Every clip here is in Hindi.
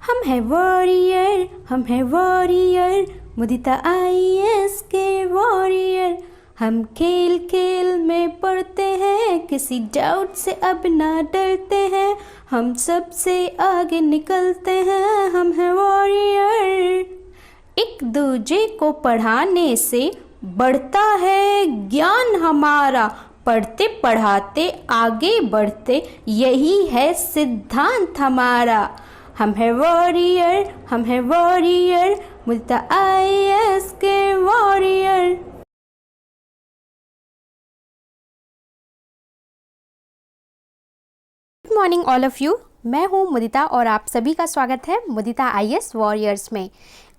हम हैं वॉरियर, हम हैं वॉरियर, मुदिता IAS के वॉरियर। हम खेल खेल में पढ़ते हैं, किसी डाउट से अब ना डरते हैं। हम सबसे आगे निकलते हैं, हम हैं वॉरियर। एक दूजे को पढ़ाने से बढ़ता है ज्ञान हमारा, पढ़ते पढ़ाते आगे बढ़ते, यही है सिद्धांत हमारा। हम हैं वॉरियर, हम हैं वॉरियर, मुदिता IAS के warrior. Good morning all of you, मैं हूँ मुदिता और आप सभी का स्वागत है मुदिता IAS वॉरियर्स में।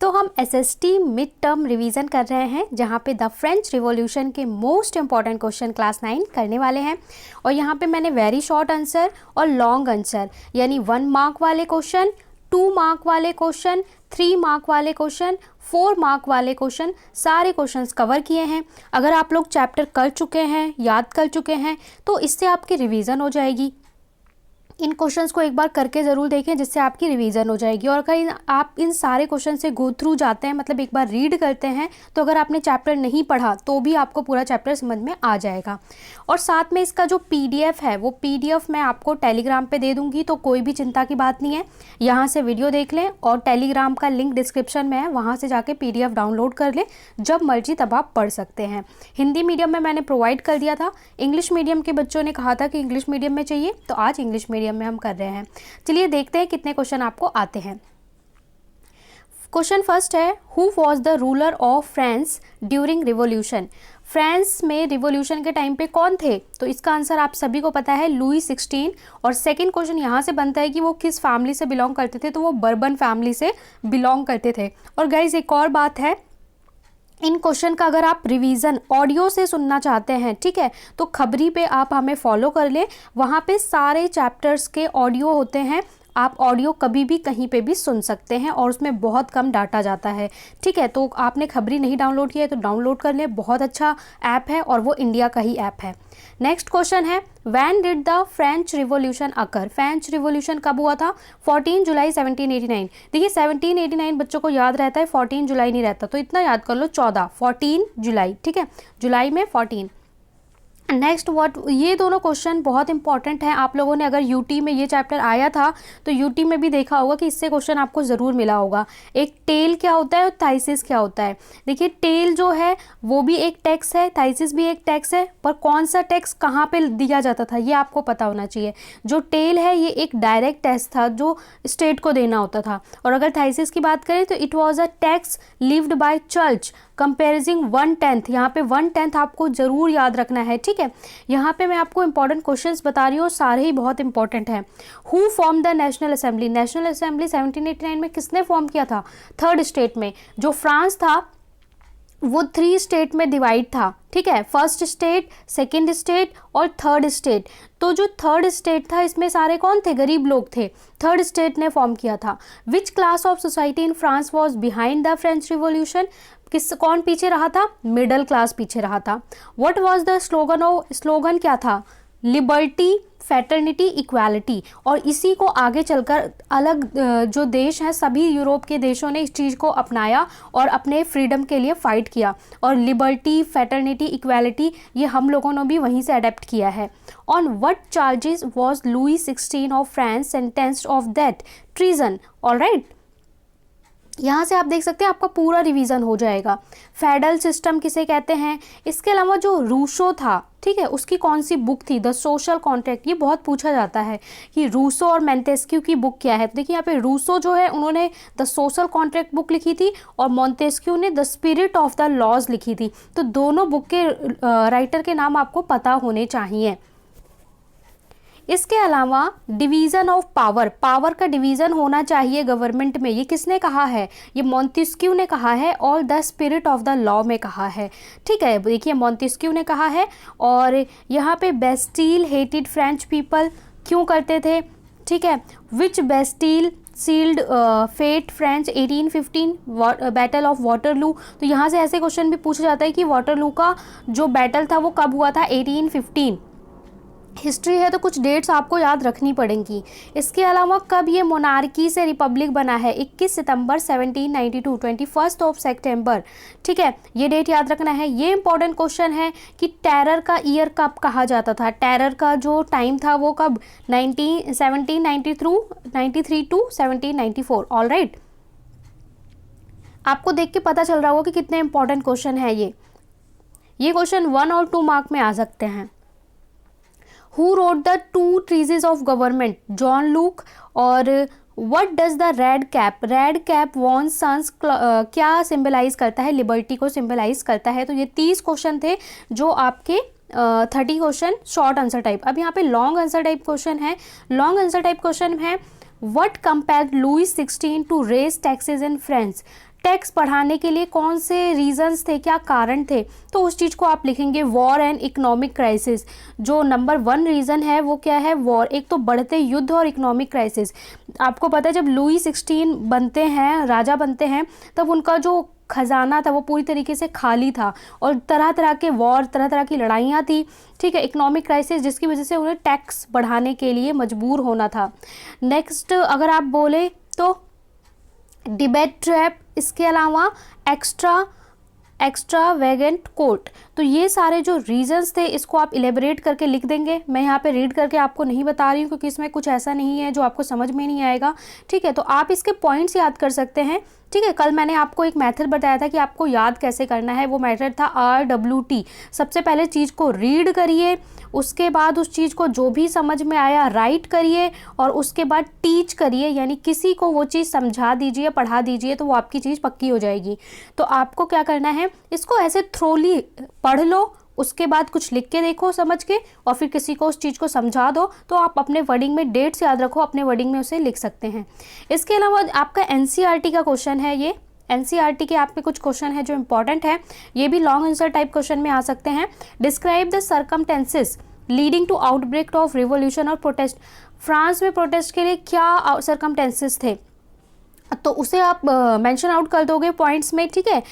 तो हम SST मिड टर्म रिवीजन कर रहे हैं, जहाँ पे द फ्रेंच रिवॉल्यूशन के मोस्ट इंपॉर्टेंट क्वेश्चन क्लास 9 करने वाले हैं। और यहाँ पे मैंने वेरी शॉर्ट आंसर और लॉन्ग आंसर यानी 1 मार्क वाले क्वेश्चन, 2 मार्क वाले क्वेश्चन, 3 मार्क वाले क्वेश्चन, 4 मार्क वाले क्वेश्चन, सारे क्वेश्चंस कवर किए हैं। अगर आप लोग चैप्टर कर चुके हैं, याद कर चुके हैं, तो इससे आपकी रिवीजन हो जाएगी। इन क्वेश्चंस को एक बार करके ज़रूर देखें, जिससे आपकी रिवीजन हो जाएगी। और अगर आप इन सारे क्वेश्चन से गो थ्रू जाते हैं, मतलब एक बार रीड करते हैं, तो अगर आपने चैप्टर नहीं पढ़ा तो भी आपको पूरा चैप्टर समझ में आ जाएगा। और साथ में इसका जो PDF है, वो PDF मैं आपको टेलीग्राम पे दे दूँगी, तो कोई भी चिंता की बात नहीं है। यहाँ से वीडियो देख लें और टेलीग्राम का लिंक डिस्क्रिप्शन में है, वहाँ से जाके PDF डाउनलोड कर लें। जब मर्जी तब आप पढ़ सकते हैं। हिंदी मीडियम में मैंने प्रोवाइड कर दिया था, इंग्लिश मीडियम के बच्चों ने कहा था कि इंग्लिश मीडियम में चाहिए, तो आज इंग्लिश मीडियम में हम कर रहे हैं। चलिए देखते हैं कितने क्वेश्चन आपको आते हैं। क्वेश्चन फर्स्ट है, who was the ruler of France during revolution. France में रिवॉल्यूशन के टाइम पे कौन थे? तो इसका आंसर आप सभी को पता है, लुई 16। और सेकंड क्वेश्चन यहाँ से बनता है कि वो किस फैमिली से बिलोंग करते थे, तो वो बर्बन फैमिली से बिलोंग करते थे। और गाइज एक और बात है, इन क्वेश्चन का अगर आप रिवीजन ऑडियो से सुनना चाहते हैं, ठीक है, तो खबरी पे आप हमें फॉलो कर लें। वहाँ पे सारे चैप्टर्स के ऑडियो होते हैं, आप ऑडियो कभी भी कहीं पे भी सुन सकते हैं और उसमें बहुत कम डाटा जाता है, ठीक है। तो आपने खबरी नहीं डाउनलोड किया है तो डाउनलोड कर लें, बहुत अच्छा ऐप है और वो इंडिया का ही ऐप है। नेक्स्ट क्वेश्चन है, when did the French revolution occur. French revolution कब हुआ था? 14 जुलाई 1789। देखिए 1789 बच्चों को याद रहता है, 14 जुलाई नहीं रहता, तो इतना याद कर लो 14 जुलाई, ठीक है, जुलाई में 14। नेक्स्ट व्हाट, ये दोनों क्वेश्चन बहुत इंपॉर्टेंट हैं। आप लोगों ने अगर यूटी में ये चैप्टर आया था तो यूटी में भी देखा होगा कि इससे क्वेश्चन आपको ज़रूर मिला होगा। एक टेल क्या होता है और थाइसिस क्या होता है। देखिए टेल जो है वो भी एक टैक्स है, थाइसिस भी एक टैक्स है, पर कौन सा टैक्स कहाँ पे दिया जाता था ये आपको पता होना चाहिए। जो टेल है ये एक डायरेक्ट टैक्स था जो स्टेट को देना होता था। और अगर थाइसिस की बात करें तो it was a tax lived bye church कंपेरिजिंग 1/10। यहाँ पे 1/10 आपको जरूर याद रखना है, ठीक है। यहाँ पे मैं आपको इंपॉर्टेंट क्वेश्चंस बता रही हूँ, सारे ही बहुत इंपॉर्टेंट हैं। Who form the national assembly. National assembly 1789 में किसने फॉर्म किया था? थर्ड स्टेट में। जो फ्रांस था वो 3 स्टेट में डिवाइड था, ठीक है, फर्स्ट स्टेट, सेकंड स्टेट और थर्ड स्टेट। तो जो थर्ड स्टेट था इसमें सारे कौन थे? गरीब लोग थे। थर्ड स्टेट ने फॉर्म किया था। Which class of society in France was behind the French revolution. कौन पीछे रहा था? मिडिल क्लास पीछे रहा था। What was the slogan of, slogan क्या था? Liberty, fraternity, equality. और इसी को आगे चलकर अलग जो देश हैं, सभी यूरोप के देशों ने इस चीज़ को अपनाया और अपने फ्रीडम के लिए फाइट किया। और लिबर्टी, फैटर्निटी, इक्वालिटी ये हम लोगों ने भी वहीं से अडेप्ट किया है। On what charges was Louis 16 of France sentenced of that treason. Alright, यहाँ से आप देख सकते हैं आपका पूरा रिवीजन हो जाएगा। फेडरल सिस्टम किसे कहते हैं? इसके अलावा जो रूसो था, ठीक है, उसकी कौन सी बुक थी? The social contract. ये बहुत पूछा जाता है कि रूसो और मोंटेस्क्यू की बुक क्या है। तो देखिए यहाँ पे रूसो जो है उन्होंने द सोशल कॉन्ट्रैक्ट बुक लिखी थी और मोंटेस्क्यू ने the spirit of the laws लिखी थी। तो दोनों बुक के राइटर के नाम आपको पता होने चाहिए। इसके अलावा डिवीज़न ऑफ पावर, पावर का डिवीज़न होना चाहिए गवर्नमेंट में, ये किसने कहा है? ये मोंटेस्क्यू ने कहा है और the spirit of the law में कहा है, ठीक है। देखिए मोंटेस्क्यू ने कहा है। और यहाँ पे बेस्टील हेटेड फ्रेंच पीपल क्यों करते थे, ठीक है। Which Bastille sealed fate French 1815 battle of Waterloo. तो यहाँ से ऐसे क्वेश्चन भी पूछा जाता है कि वाटरलू का जो बैटल था वो कब हुआ था? 1815। हिस्ट्री है तो कुछ डेट्स आपको याद रखनी पड़ेंगी। इसके अलावा कब ये मोनार्की से रिपब्लिक बना है, 21 सितंबर 1792, 21 सितंबर, ठीक है, ये डेट याद रखना है। ये इंपॉर्टेंट क्वेश्चन है कि टेरर का ईयर कब कहा जाता था, टेरर का जो टाइम था वो कब, 1793 टू 1794। ऑल राइट, आपको देख के पता चल रहा होगा कि कितने इंपॉर्टेंट क्वेश्चन है ये क्वेश्चन 1 और 2 मार्क में आ सकते हैं। Who wrote the two treatises of government? John Locke। और what does the red cap won sons क्या सिंबलाइज करता है, लिबर्टी को सिंबलाइज करता है। तो ये 30 क्वेश्चन थे जो आपके 30 क्वेश्चन शॉर्ट आंसर टाइप। अब यहाँ पे लॉन्ग आंसर टाइप क्वेश्चन है। लॉन्ग आंसर टाइप क्वेश्चन है what compelled Louis 16 to raise taxes in France. Tax बढ़ाने के लिए कौन से रीजंस थे, क्या कारण थे, तो उस चीज़ को आप लिखेंगे वॉर एंड इकोनॉमिक क्राइसिस। जो नंबर 1 रीज़न है वो क्या है, वॉर। एक तो बढ़ते युद्ध और इकोनॉमिक क्राइसिस। आपको पता है जब लुई 16 बनते हैं, राजा बनते हैं, तब उनका जो खजाना था वो पूरी तरीके से खाली था और तरह तरह के वॉर, तरह तरह की लड़ाइयाँ थी, ठीक है, इकोनॉमिक क्राइसिस, जिसकी वजह से उन्हें टैक्स बढ़ाने के लिए मजबूर होना था। नेक्स्ट अगर आप बोले तो डिबेट ट्रैप, इसके अलावा एक्स्ट्रावेगेंट कोर्ट। तो ये सारे जो रीजंस थे इसको आप इलेबोरेट करके लिख देंगे। मैं यहाँ पे रीड करके आपको नहीं बता रही हूँ क्योंकि इसमें कुछ ऐसा नहीं है जो आपको समझ में नहीं आएगा, ठीक है। तो आप इसके पॉइंट्स याद कर सकते हैं, ठीक है। कल मैंने आपको एक मेथड बताया था कि आपको याद कैसे करना है, वो मेथड था RWT। सबसे पहले चीज़ को रीड करिए, उसके बाद उस चीज़ को जो भी समझ में आया राइट करिए और उसके बाद टीच करिए, यानी किसी को वो चीज़ समझा दीजिए, पढ़ा दीजिए, तो वो आपकी चीज़ पक्की हो जाएगी। तो आपको क्या करना है, इसको ऐसे थ्रोली पढ़ लो, उसके बाद कुछ लिख के देखो समझ के, और फिर किसी को उस चीज़ को समझा दो। तो आप अपने वर्डिंग में डेट्स याद रखो, अपने वर्डिंग में उसे लिख सकते हैं। इसके अलावा आपका NCERT का क्वेश्चन है, ये NCERT के आप में कुछ क्वेश्चन है जो इंपॉर्टेंट है, ये भी लॉन्ग आंसर टाइप क्वेश्चन में आ सकते हैं। Describe the circumstances leading to outbreak of revolution और प्रोटेस्ट। फ्रांस में प्रोटेस्ट के लिए क्या सर्कमटेंसेस थे, तो उसे आप मेंशन आउट कर दोगे पॉइंट्स में, ठीक है,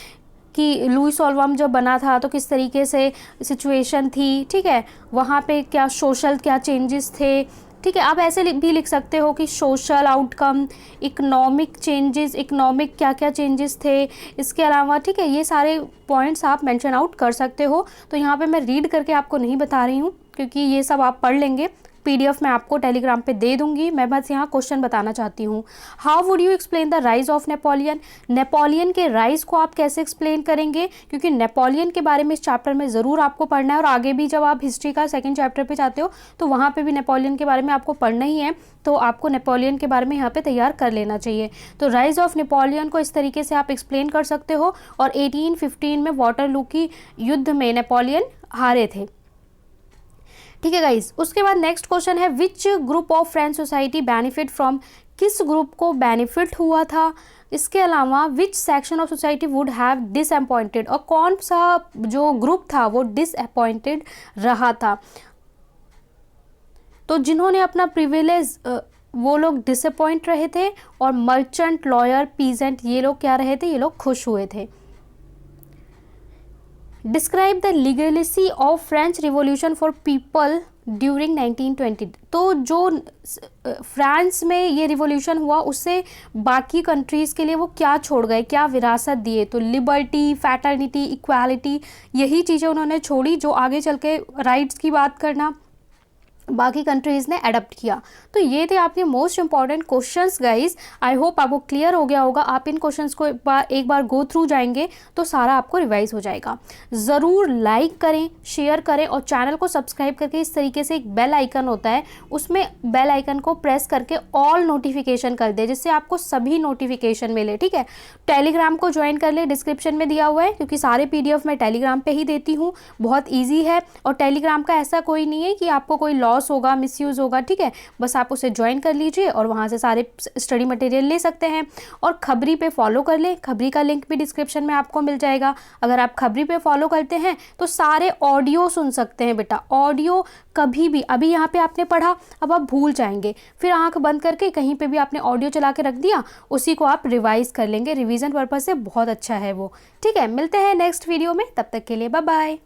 कि लुई सोल्वम जब बना था तो किस तरीके से सिचुएशन थी, ठीक है, वहाँ पे क्या सोशल क्या चेंजेस थे, ठीक है। आप ऐसे भी लिख सकते हो कि social outcome, economic changes, economic क्या क्या चेंजेस थे, इसके अलावा, ठीक है, ये सारे पॉइंट्स आप मेंशन आउट कर सकते हो। तो यहाँ पे मैं रीड करके आपको नहीं बता रही हूँ क्योंकि ये सब आप पढ़ लेंगे, PDF मैं आपको टेलीग्राम पे दे दूंगी। मैं बस यहाँ क्वेश्चन बताना चाहती हूँ। How would you explain the rise of Napoleon. Napoleon के राइज को आप कैसे एक्सप्लेन करेंगे, क्योंकि नेपोलियन के बारे में इस चैप्टर में ज़रूर आपको पढ़ना है, और आगे भी जब आप हिस्ट्री का 2nd चैप्टर पे जाते हो तो वहाँ पे भी नेपोलियन के बारे में आपको पढ़ना ही है। तो आपको नेपोलियन के बारे में यहाँ पे तैयार कर लेना चाहिए। तो राइज ऑफ नेपोलियन को इस तरीके से आप एक्सप्लेन कर सकते हो। और 1815 में वाटरलू की युद्ध में नेपोलियन हारे थे, ठीक है गाइज। उसके बाद नेक्स्ट क्वेश्चन है which group of French society benefit from. किस ग्रुप को बेनिफिट हुआ था। इसके अलावा which section of society would have disappointed, और कौन सा जो ग्रुप था वो डिसअपॉइंटेड रहा था। तो जिन्होंने अपना प्रिविलेज वो लोग डिसअपॉइंट रहे थे, और मर्चेंट, लॉयर, पीजेंट ये लोग क्या रहे थे, ये लोग खुश हुए थे। Describe the legacy of French revolution for people during 1920। तो जो फ्रांस में ये रिवॉल्यूशन हुआ उससे बाकी कंट्रीज़ के लिए वो क्या छोड़ गए, क्या विरासत दिए, तो लिबर्टी, फैटर्निटी, इक्वालिटी, यही चीज़ें उन्होंने छोड़ी जो आगे चल के राइट्स की बात करना बाकी कंट्रीज़ ने अडॉप्ट किया। तो ये थे आपके most important questions guys. I hope आपको क्लियर हो गया होगा। आप इन क्वेश्चंस को एक बार गो थ्रू जाएंगे तो सारा आपको रिवाइज हो जाएगा। ज़रूर लाइक करें, शेयर करें, और चैनल को सब्सक्राइब करके इस तरीके से एक बेल आइकन होता है, उसमें बेल आइकन को प्रेस करके ऑल नोटिफिकेशन कर दे, जिससे आपको सभी नोटिफिकेशन मिले, ठीक है। टेलीग्राम को ज्वाइन कर ले, डिस्क्रिप्शन में दिया हुआ है, क्योंकि सारे PDF मैं टेलीग्राम पर ही देती हूँ। बहुत ईजी है, और टेलीग्राम का ऐसा कोई नहीं है कि आपको कोई लॉस होगा, मिसयूज़ होगा, ठीक है। बस आप उसे ज्वाइन कर लीजिए और वहाँ से सारे स्टडी मटेरियल ले सकते हैं। और खबरी पे फॉलो कर ले, खबरी का लिंक भी डिस्क्रिप्शन में आपको मिल जाएगा। अगर आप खबरी पे फॉलो करते हैं तो सारे ऑडियो सुन सकते हैं बेटा। ऑडियो कभी भी, अभी यहाँ पे आपने पढ़ा, अब आप भूल जाएंगे, फिर आंख बंद करके कहीं पे भी आपने ऑडियो चला के रख दिया, उसी को आप रिवाइज कर लेंगे। रिवीजन पर्पज से बहुत अच्छा है वो, ठीक है। मिलते हैं नेक्स्ट वीडियो में, तब तक के लिए बाय बाय।